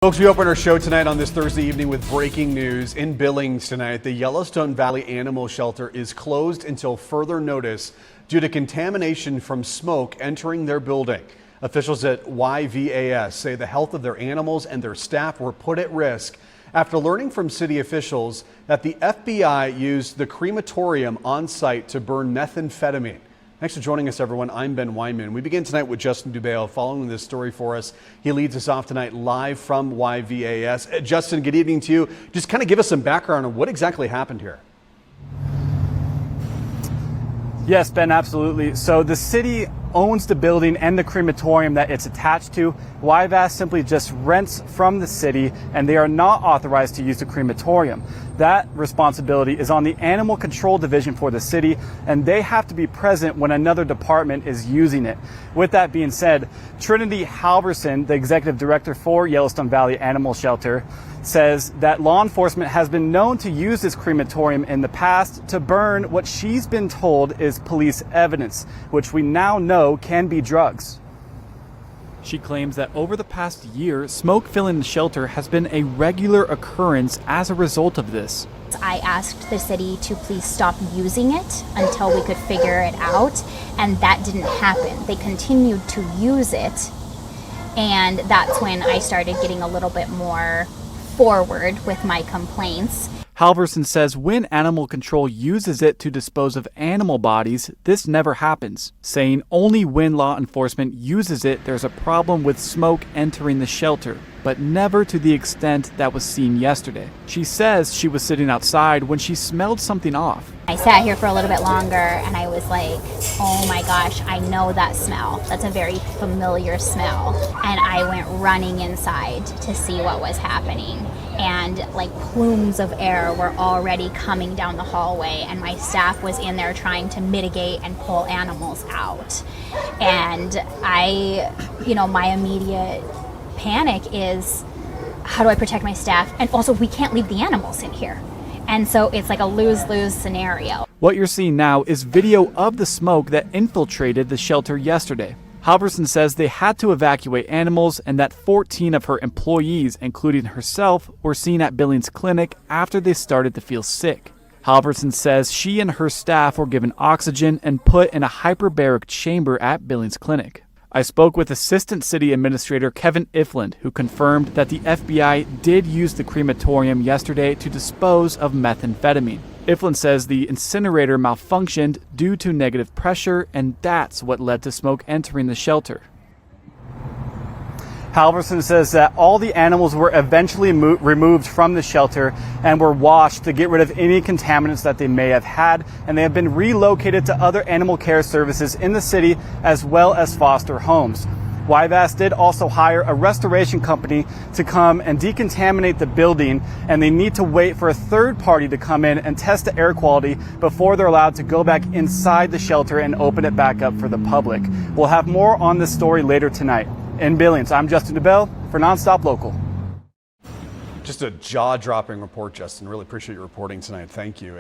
Folks, we open our show tonight on this Thursday evening with breaking news. In Billings tonight, the Yellowstone Valley Animal Shelter is closed until further notice due to contamination from smoke entering their building. Officials at YVAS say the health of their animals and their staff were put at risk after learning from city officials that the FBI used the crematorium on site to burn methamphetamine. Thanks for joining us, everyone. I'm Ben Weinman. We begin tonight with Justin Dubale following this story for us. He leads us off tonight live from YVAS. Justin, good evening to you. Just kind of give us some background on what exactly happened here. Yes, Ben, absolutely. So the city owns the building and the crematorium that it's attached to. YVAS simply just rents from the city, and they are not authorized to use the crematorium. That responsibility is on the Animal Control Division for the city, and they have to be present when another department is using it. With that being said, Trinity Halverson, the executive director for Yellowstone Valley Animal Shelter, says that law enforcement has been known to use this crematorium in the past to burn what she's been told is police evidence, which we now know can be drugs. She claims that over the past year, smoke filling the shelter has been a regular occurrence as a result of this. I asked the city to please stop using it until we could figure it out, and that didn't happen. They continued to use it, and that's when I started getting a little bit more forward with my complaints. Halverson says when animal control uses it to dispose of animal bodies, this never happens, saying only when law enforcement uses it there's a problem with smoke entering the shelter, but never to the extent that was seen yesterday. She says she was sitting outside when she smelled something off. I sat here for a little bit longer and I was like, oh my gosh, I know that smell. That's a very familiar smell. And I went running inside to see what was happening. And like plumes of air were already coming down the hallway, and my staff was in there trying to mitigate and pull animals out. And my immediate panic is, how do I protect my staff? And also, we can't leave the animals in here. And so it's like a lose-lose scenario. What you're seeing now is video of the smoke that infiltrated the shelter yesterday. Halverson says they had to evacuate animals and that 14 of her employees, including herself, were seen at Billings Clinic after they started to feel sick. Halverson says she and her staff were given oxygen and put in a hyperbaric chamber at Billings Clinic. I spoke with Assistant City Administrator Kevin Ifland, who confirmed that the FBI did use the crematorium yesterday to dispose of methamphetamine. Ifland says the incinerator malfunctioned due to negative pressure, and that's what led to smoke entering the shelter. Halverson says that all the animals were eventually removed from the shelter and were washed to get rid of any contaminants that they may have had, and they have been relocated to other animal care services in the city as well as foster homes. YVAS did also hire a restoration company to come and decontaminate the building, and they need to wait for a third party to come in and test the air quality before they're allowed to go back inside the shelter and open it back up for the public. We'll have more on this story later tonight. In Billings, I'm Justin Dubale for Nonstop Local. Just a jaw-dropping report, Justin. Really appreciate your reporting tonight. Thank you.